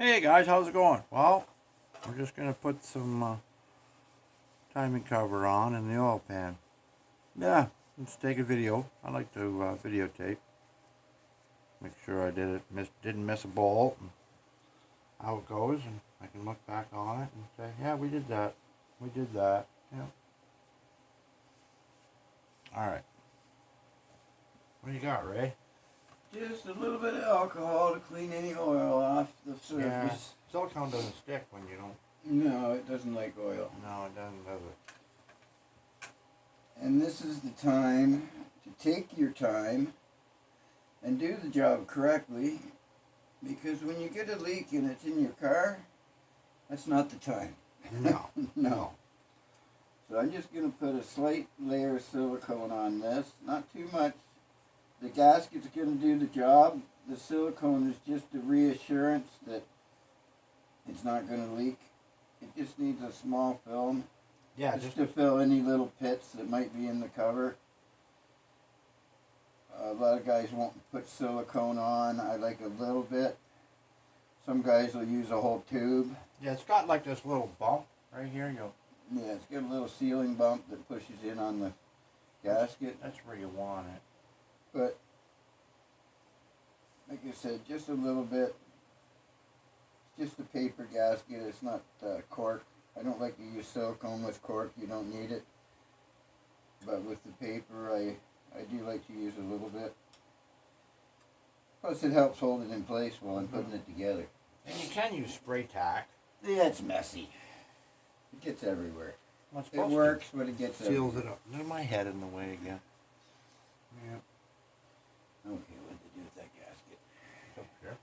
Hey guys, how's it going? Well, we're just gonna put some timing cover on in the oil pan. Yeah, let's take a video. I like to videotape. Make sure I didn't miss a bolt, and how it goes, and I can look back on it and say, yeah, we did that. We did that. Yeah. All right. What do you got, Ray? Just a little bit of alcohol to clean any oil off the surface. Yeah. Silicone doesn't stick when you don't. No, it doesn't like oil. No, it doesn't, does it? And this is the time to take your time and do the job correctly, because when you get a leak and it's in your car, that's not the time. No. No. So I'm just going to put a slight layer of silicone on this, not too much. The gasket's going to do the job. The silicone is just a reassurance that it's not going to leak. It just needs a small film. Yeah, just to fill any little pits that might be in the cover. A lot of guys won't put silicone on. I like a little bit. Some guys will use a whole tube. Yeah, it's got like this little bump right here. Yeah, it's got a little sealing bump that pushes in on the gasket. That's where you want it. But, like I said, just a little bit. It's just a paper gasket. It's not cork. I don't like to use silicone with cork. You don't need it. But with the paper, I do like to use a little bit. Plus, it helps hold it in place while I'm putting it together. And you can use spray tack. Yeah, it's messy. It gets everywhere. Well, It works, but it gets seals everywhere. it up. There's my head in the way again. Yeah. Okay, what to do with that gasket? It's up here.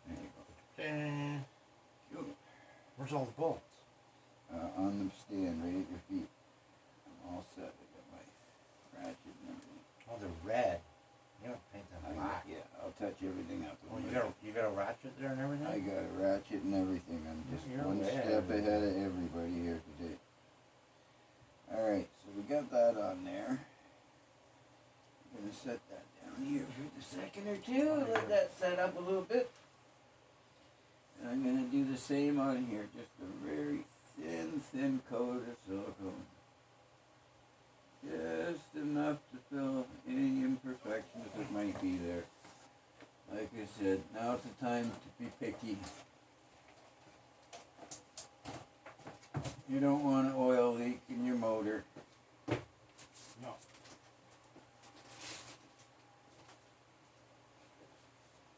There you And go. Cool. where's all the bolts? On the stand, right at your feet. I'm all set. I got my ratchet and everything. Oh, they're red. You don't paint them black. Yeah, I'll touch everything up. Well, you got a ratchet there and everything? I got a ratchet and everything. I'm just You're one way step ahead of everybody here today. Alright, so we got that on there. I'm going to set that down here for a second or two. Let that set up a little bit. And I'm going to do the same on here. Just a very thin coat of silicone. Just enough to fill any imperfections that might be there. Like I said, now's the time to be picky. You don't want an oil leak in your motor. No.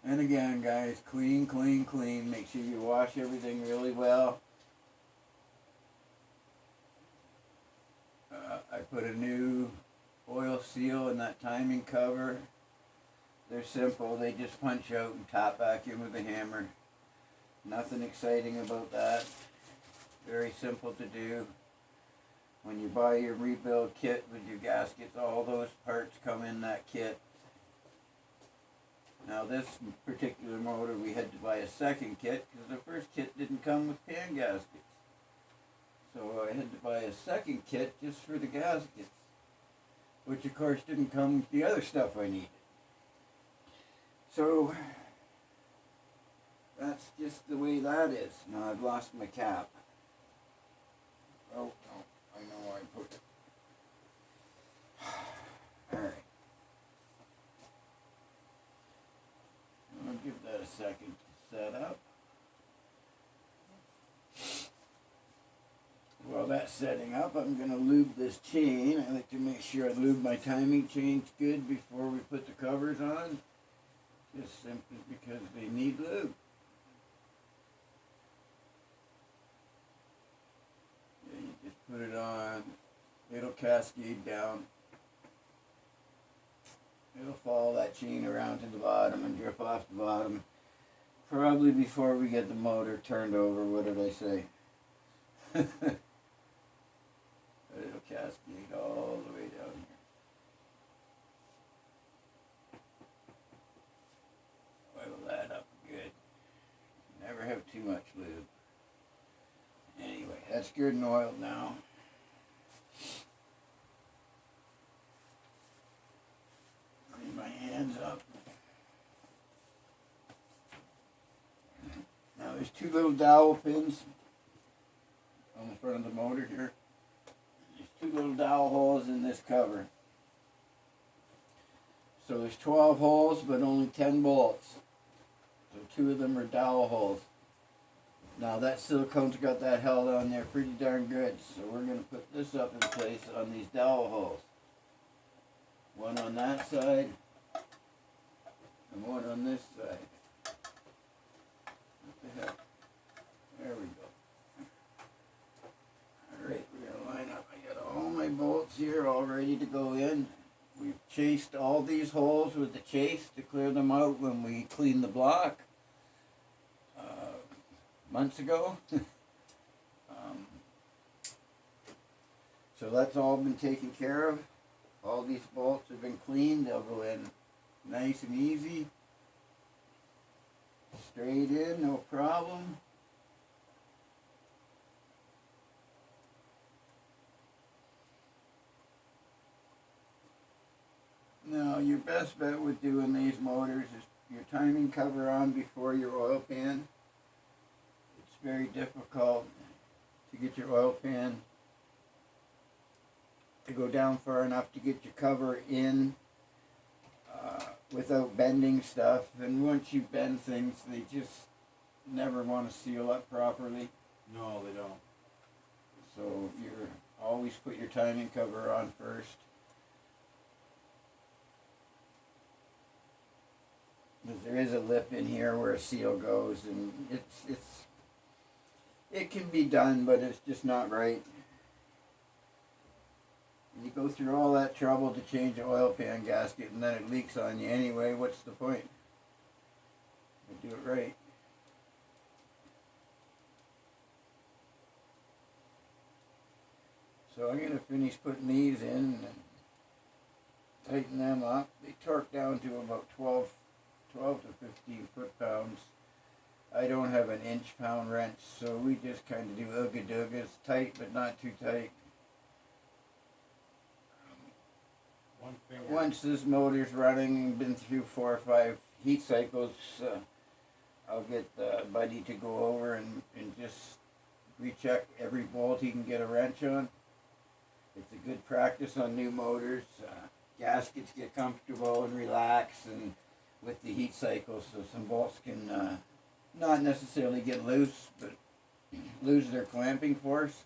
And again, guys, clean, clean, clean. Make sure you wash everything really well. I put a new oil seal in that timing cover. They're simple. They just punch out and top vacuum with a hammer. Nothing exciting about that. Very simple to do. When you buy your rebuild kit with your gaskets, all those parts come in that kit. Now this particular motor, we had to buy a second kit because the first kit didn't come with pan gaskets. So I had to buy a second kit just for the gaskets, which of course didn't come with the other stuff I needed. So that's just the way that is. Now I've lost my cap. Oh, no, I know where I put it. Alright. I'm going to give that a second to set up. While that's setting up, I'm going to lube this chain. I like to make sure I lube my timing chains good before we put the covers on. Just simply because they need lube. Yeah, you just put it on. It'll cascade down. It'll follow that chain around to the bottom and drip off the bottom. Probably before we get the motor turned over. What did I say? It'll cascade all the way down here. Oil that up good. Never have too much lube. Anyway, that's good and oiled now. Clean my hands up. Now There's two little dowel pins on the front of the motor here. There's two little dowel holes in this cover. So there's 12 holes, but only 10 bolts. So two of them are dowel holes. Now that silicone's got that held on there pretty darn good. So we're going to put this up in place on these dowel holes. One on that side and one on this side. What the heck? There we go. Alright, we're going to line up. I got all my bolts here all ready to go in. We've chased all these holes with the chase to clear them out when we cleaned the block months ago. So that's all been taken care of. All these bolts have been cleaned. They'll go in nice and easy. Straight in, no problem. Now, your best bet with doing these motors is your timing cover on before your oil pan. It's very difficult to get your oil pan to go down far enough to get your cover in without bending stuff. And once you bend things, they just never want to seal up properly. No, they don't. So you're always put your timing cover on first. Because there is a lip in here where a seal goes, and it can be done, but it's just not right. And you go through all that trouble to change the oil pan gasket, and then it leaks on you anyway. What's the point? You do it right. So I'm going to finish putting these in and tighten them up. They torque down to about 12 to 15 foot-pounds. I don't have an inch-pound wrench, so we just kind of do ooga-doogas, tight but not too tight. One finger. Once this motor's running, been through 4 or 5 heat cycles, I'll get Buddy to go over and just recheck every bolt he can get a wrench on. It's a good practice on new motors. Gaskets get comfortable and relax, and with the heat cycle, so some bolts can not necessarily get loose, but lose their clamping force.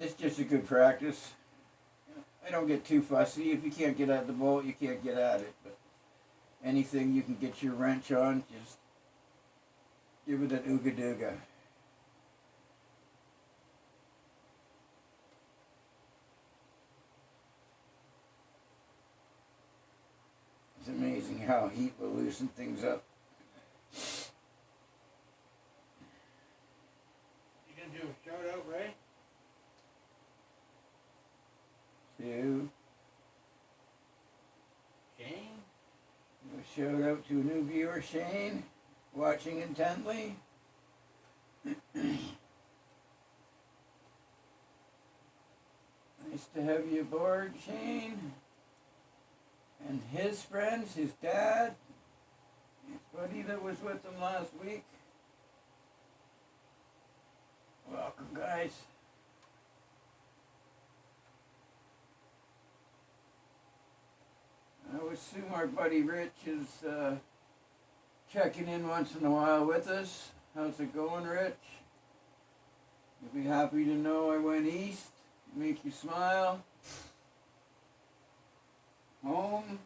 It's just a good practice. I don't get too fussy. If you can't get at the bolt, you can't get at it. But anything you can get your wrench on, just give it an ooga-dooga. It's amazing how heat will loosen things up. You gonna do a shout out, Ray? To Shane? a shout out to a new viewer, Shane, watching intently. Nice to have you aboard, Shane. And his friends, his dad, his buddy that was with them last week. Welcome, guys. I would assume our buddy Rich is checking in once in a while with us. How's it going, Rich? You'll be happy to know I went east. Make you smile. Home.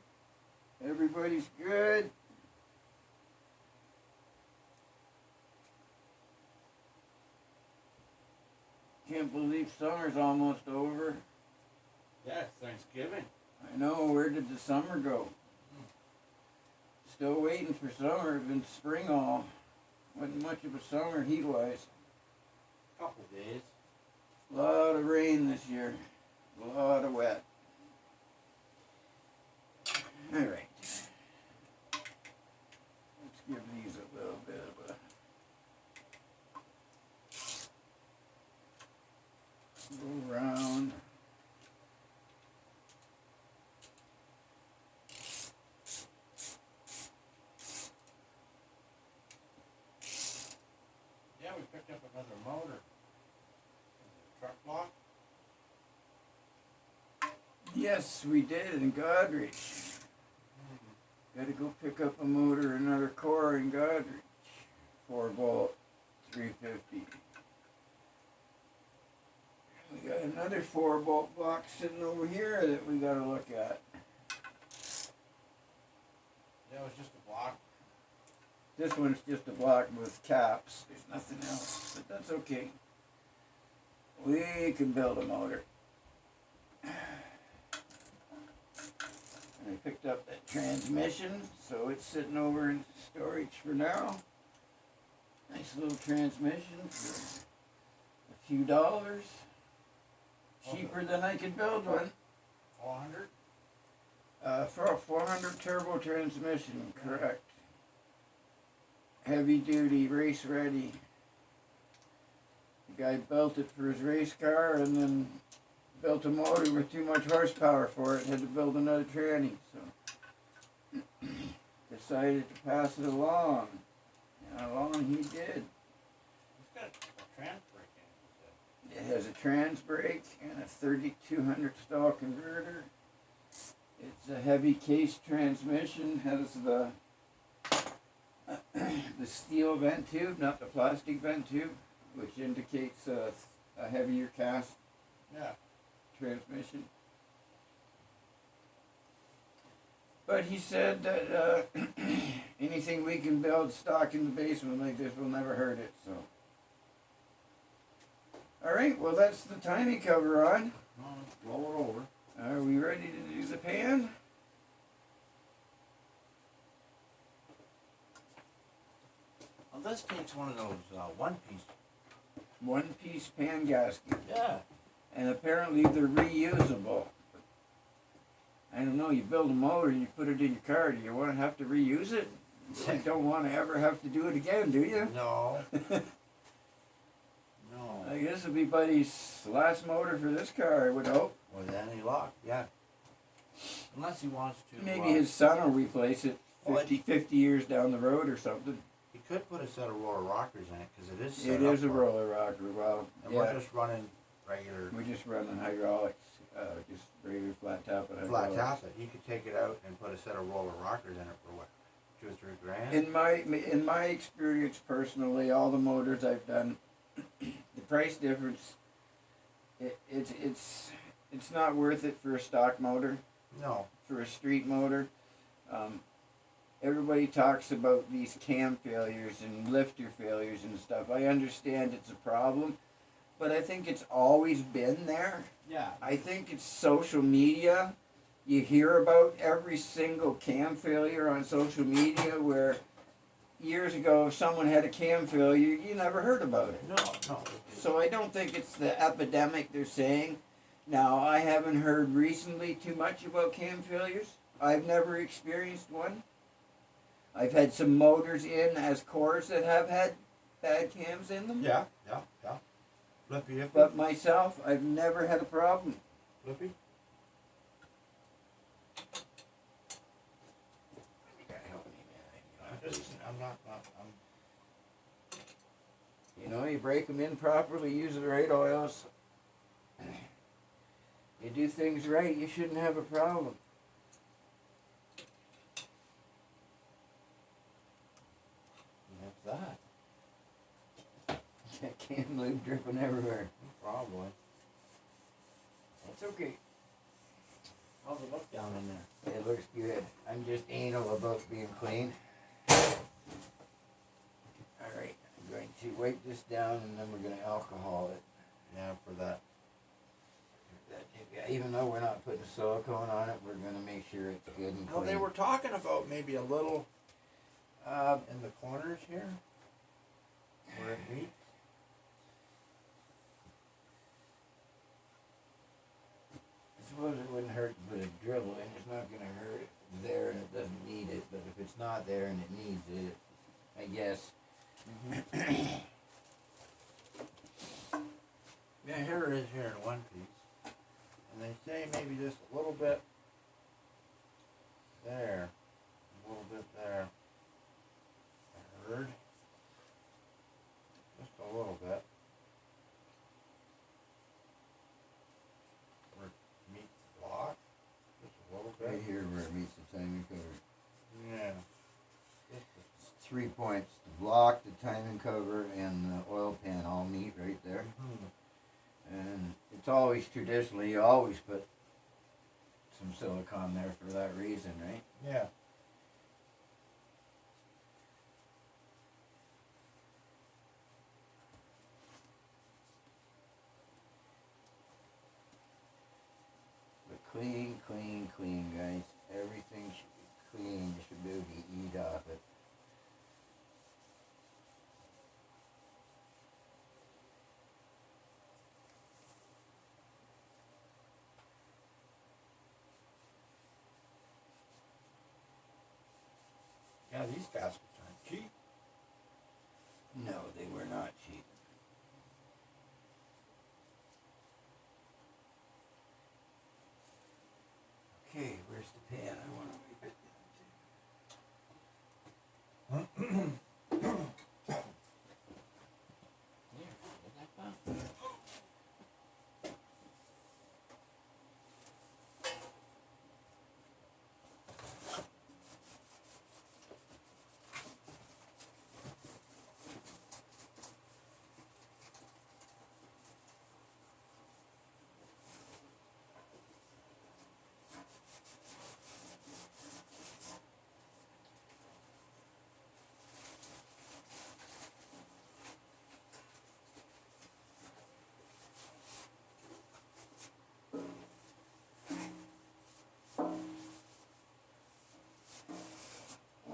Everybody's good. Can't believe summer's almost over. Yeah, it's Thanksgiving. I know, where did the summer go? Still waiting for summer. It's been spring all. Wasn't much of a summer heat-wise. Couple days. A lot of rain this year. A lot of wet. Alright. Let's give these a little bit of a go around. Yes, we did in Godrich. Gotta go pick up a motor, another core in Godrich. 4-volt, 350. We got another 4-volt box sitting over here that we gotta look at. That was just a block. This one's just a block with caps. There's nothing else, but that's okay. We can build a motor. I picked up that transmission, so it's sitting over in storage for now. Nice little transmission for a few dollars. Cheaper than I could build one. 400? For a 400 turbo transmission, correct. Heavy duty, race ready. The guy built it for his race car and then built a motor with too much horsepower for it, had to build another tranny, so decided to pass it along. And along he did. It's got a trans brake in it. It has a trans brake and a 3200 stall converter. It's a heavy case transmission, has the steel vent tube, not the plastic vent tube, which indicates a heavier cast transmission. But he said that anything we can build stock in the basement like this will never hurt it. So, all right. Well, that's the timing cover on. Roll it over. Are we ready to do the pan? Well, this takes one of those one-piece. One-piece pan gasket. Yeah. And apparently they're reusable. I don't know, you build a motor and you put it in your car, do you want to have to reuse it? You don't want to ever have to do it again, do you? No. No. I guess it'll be Buddy's last motor for this car, I would hope. With any luck, yeah. Unless he wants to. Maybe his son will replace it Well, 50 years down the road or something. He could put a set of roller rockers in it because it is set It up is a for- roller rocker. Well, And yeah, we're just running regular we're just running hydraulics, just regular flat top and flat hydraulics. top it. You could take it out and put a set of roller rockers in it for what, $2 or $3 grand? In my experience personally, all the motors I've done, the price difference, it's not worth it for a stock motor, No. for a street motor. Everybody talks about these cam failures and lifter failures and stuff. I understand it's a problem, but I think it's always been there. Yeah. I think it's social media. You hear about every single cam failure on social media where years ago if someone had a cam failure, you never heard about it. No. So I don't think it's the epidemic they're saying. Now, I haven't heard recently too much about cam failures. I've never experienced one. I've had some motors in as cores that have had bad cams in them. Yeah. Flippy. But myself, I've never had a problem. Flippy. You gotta help me, man. I'm not. You know, you break them in properly, use the right oils. You do things right, you shouldn't have a problem. What's that? That can lube dripping everywhere. Probably. That's okay. How's it look down in there? It looks good. I'm just anal about being clean. Alright, I'm going to wipe this down and then we're going to alcohol it. Yeah, for that. Even though we're not putting silicone on it, we're going to make sure it's good and No, clean. they were talking about maybe a little in the corners here where it meets. I suppose it wouldn't hurt to put a drill in. It's not going to hurt if it's there and it doesn't need it. But if it's not there and it needs it, I guess. Yeah, here it is here in one piece. And they say maybe just a little bit there. A little bit there. I heard. Just a little bit. Where it meets the block. 3 points. The block, the timing cover, and the oil pan all meet right there. And it's always traditionally, you always put some silicone there for that reason, right? Yeah. But clean, clean, clean, guys. Everything should be clean. You should be able to eat off it. Yeah, these gaskets aren't cheap. No, they were not cheap. Okay, where's the pan? I want to wipe it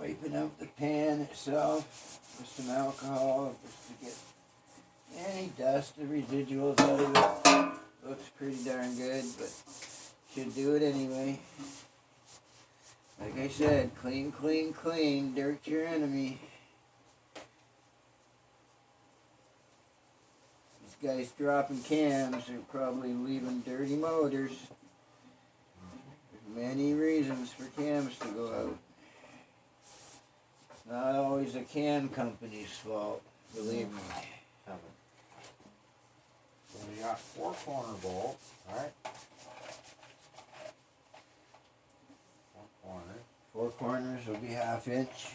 wiping out the pan itself with some alcohol just to get any dust or residuals out of it. Looks pretty darn good, but should do it anyway. Like I said, clean, clean, clean. Dirt's your enemy. These guys dropping cams are probably leaving dirty motors. There's many reasons for cams to go out. It's not always a can company's fault, believe me. So we got 4 corner bolts, right? 4 corners. 4 corners will be 1/2 inch,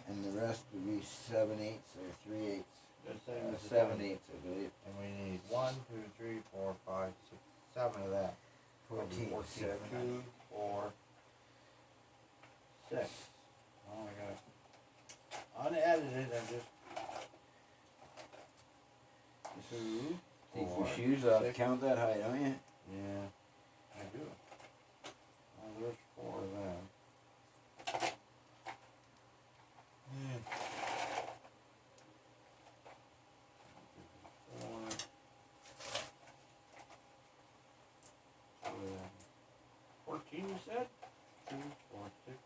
and the rest will be 7/8 or 3/8. Just same as the 7/8, I believe. And we need 1, 2, 3, 4, 5, 6, 7 of that. 14, 14, 2, 4, 6. Oh my god. Unedited, I'm just 2, Take 4, your shoes off. 6. Count that high, don't you? Yeah, I do. Oh, there's 4 of them. Yeah. 14, you said? 2, 4, 6.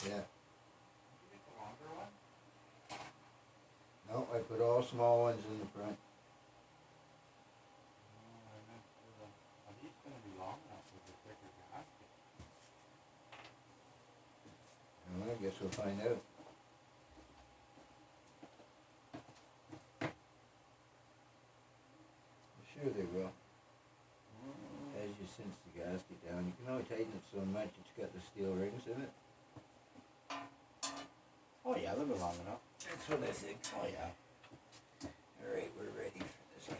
Yeah. No, I put all small ones in the front. Are these going to be long enough with the thicker gasket? Well, I guess we'll find out. Sure they will. As you cinch the gasket down, you can only tighten it so much it's got the steel rings in it. Oh yeah, they'll be long enough. That's what I think. Oh yeah. Alright, we're ready for this gasket.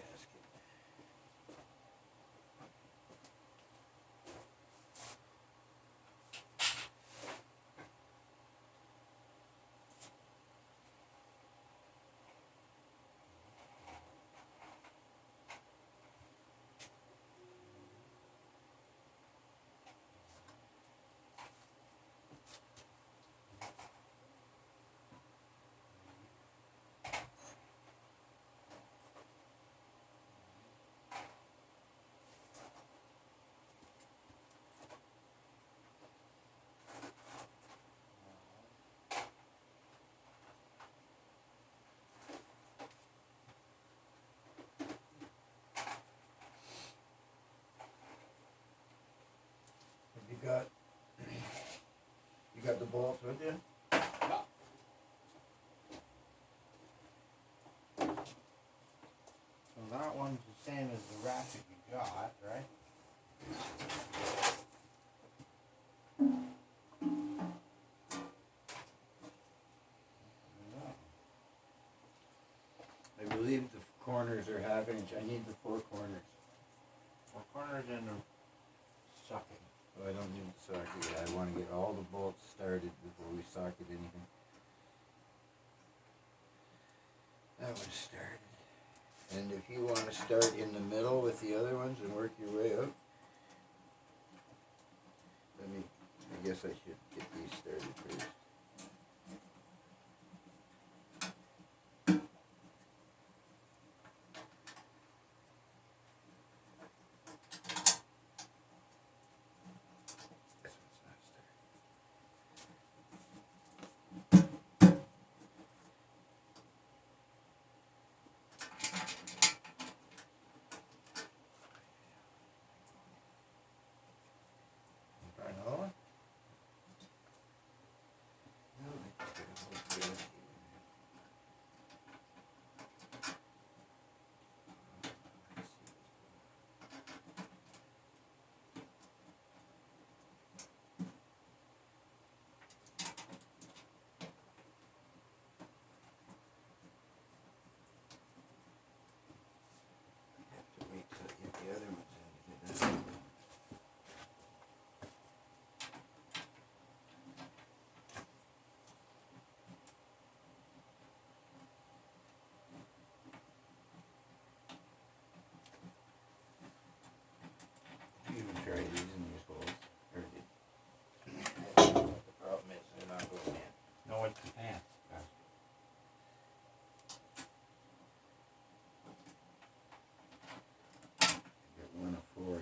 got, right? I believe the corners are 1/2 inch. I need the 4 corners. 4 corners in the socket. Oh, I don't need the socket yet. I want to get all the bolts started before we socket anything. That one's started. And if you want to start in the middle with the other ones and work your way up, I guess I should get these started first. This one's not started. Try another one? No, I think I hold the other. I have to wait till I get the other ones in to get that. You even try these in these holes, or did? I don't know what the problem is. They're not going in. No, it's the pants. Get 1 of 4 in.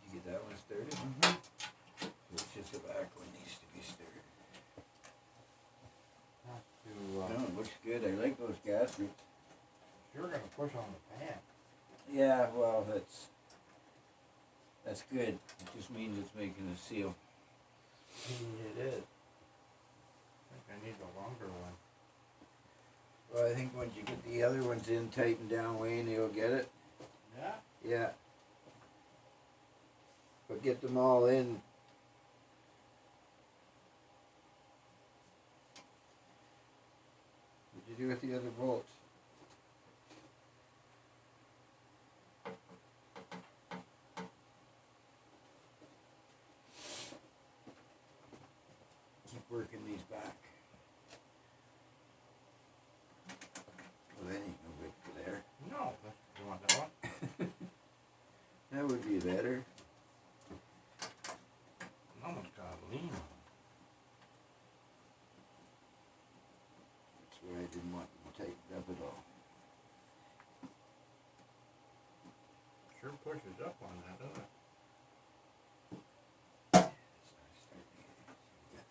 Did you get that one started? Mm-hmm. So it's just the back one needs to be started. To, No, it looks good. I like those gaskets. you're gonna push on the pan. Yeah, well, that's good. It just means it's making a seal. It is. I think I need the longer one. Well, I think once you get the other ones in, tightened down, Wayne, you'll get it. Yeah? Yeah. But get them all in. What'd you do with the other bolts? Keep working these back. Well, that ain't no good for there. No, you want that one? That would be better. No one's got a lean on. That's why I didn't want them tightened up at all. Sure pushes up on that, doesn't it? It's not starting yet.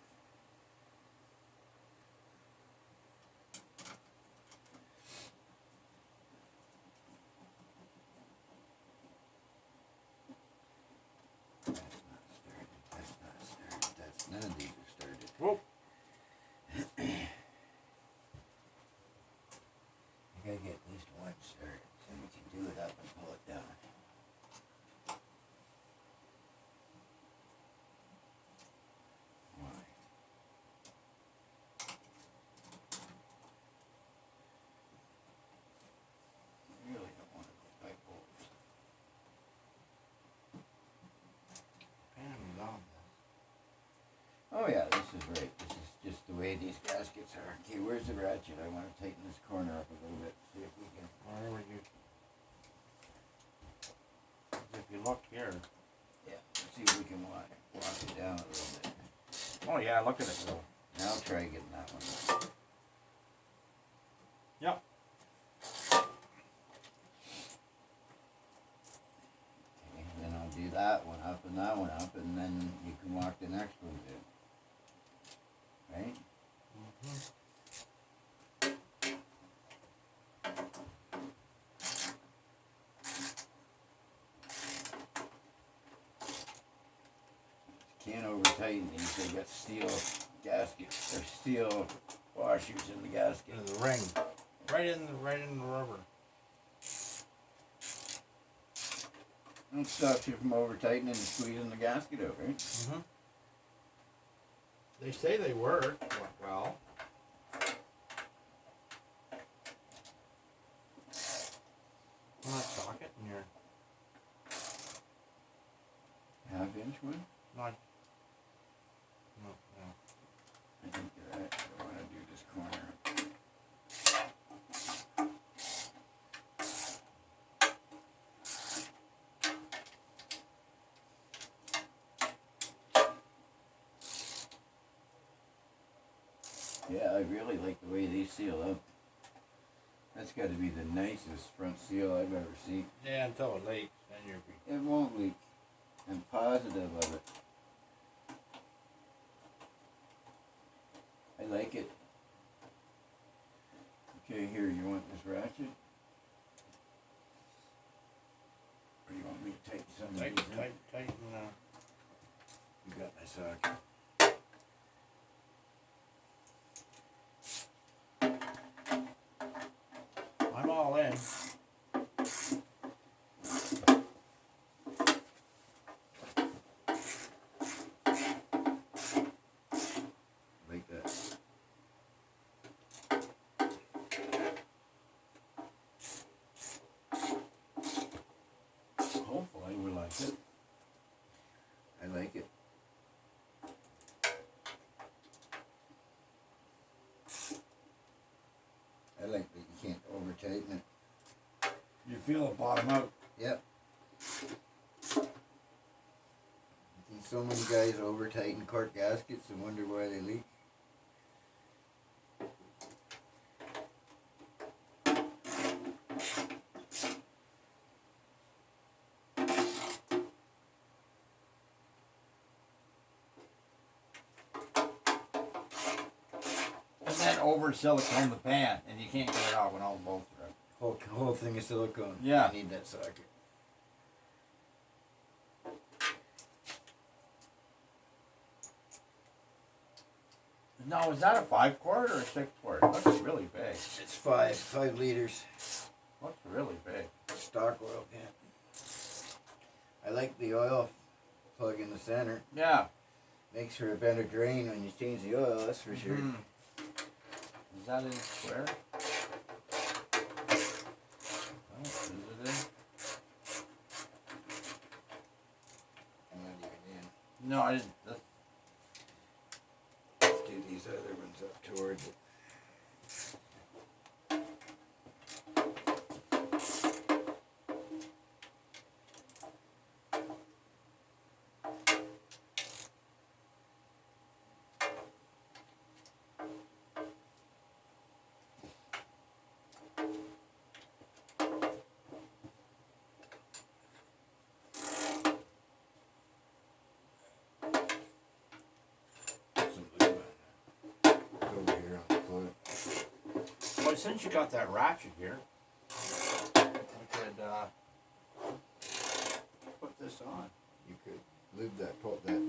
That's not started. That's not started. That's none of these are started. Whoa. I gotta get at least one started, then we can do it up and pull it down. Why? I really don't want to go by bolts. Pan is on Oh yeah, this is right. This is just the way these gaskets are. Okay, where's the ratchet? I want to tighten this corner up a little bit. See if we can. Wherever you. If you look here. Yeah, let's see if we can walk it down a little bit. Oh yeah, look at it go. Now I'll try getting that one. Yep. Okay, then I'll do that one up and that one up, and then you can walk the next ones in. Right? Mm-hmm. tighten these. They got steel gaskets or steel washers in the gasket. In the ring. Right in the rubber. It stops you from over tightening and squeezing the gasket out, right? Mm-hmm. They say they work well. Not socket in your Half-inch one? not no. I think you're right. I want to do this corner. Yeah, I really like the way they seal up. That's got to be the nicest front seal I've ever seen. Yeah, until it leaks, then you'll be. It won't leak. I'm positive of it. I like it. Okay, here, you want this ratchet? Or you want me to tighten some of these in? Tighten. You got my socket. I'm all in. Like that. Hopefully we like it. I like it. I like that you can't over tighten it. You feel it bottom out. Yep. So many guys over tighten cork gaskets and wonder why they leak. And then over silicone the pan, and you can't get it out when all the bolts are out. Whole thing is silicone. Yeah. I need that socket. Now, is that a 5-quart or a 6-quart? It looks really big. It's 5 liters. Looks really big. Stock oil pan. I like the oil plug in the center. Yeah. Makes for a better drain when you change the oil, that's for sure. Mm. Is that in square? Oh, is it in? I'm not even in. No, I didn't. Let's do these other ones up towards it. Well, since you got that ratchet here, we could put this on. You could leave that, put that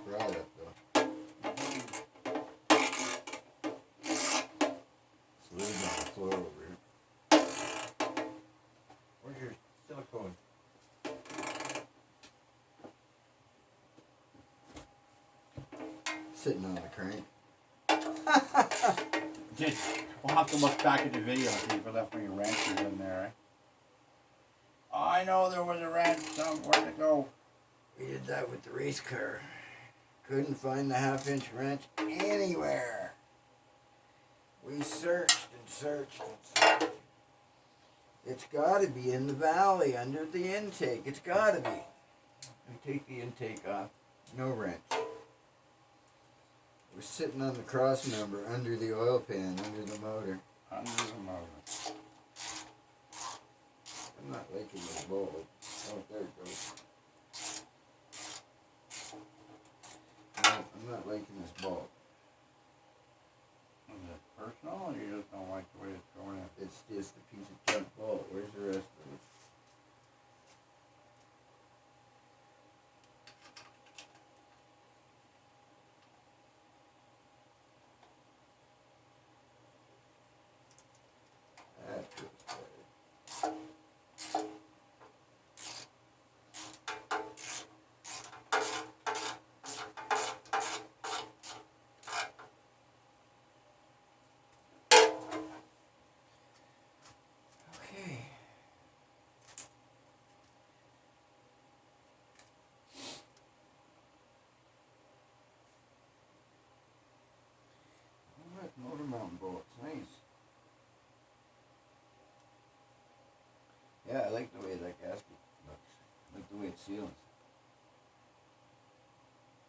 rod up though. It's leaving on the floor over here. Where's your silicone? Sitting on the crank. We'll have to look back at the video and see if we left any wrenches in there. Eh? I know there was a wrench somewhere to go. We did that with the race car. Couldn't find the 1/2-inch wrench anywhere. We searched and searched and searched. It's gotta be in the valley under the intake. It's gotta be. We take the intake off. No wrench. We're sitting on the cross member under the oil pan, under the motor. Under the motor. I'm not liking this bulb. Oh, there it goes. No, I'm not liking this bulb. Is it personal, or you just don't like the way it's going in? It's just a piece of junk bulb. Where's the rest of it? round bolts, nice. Yeah, I like the way that gasket looks. I like the way it seals.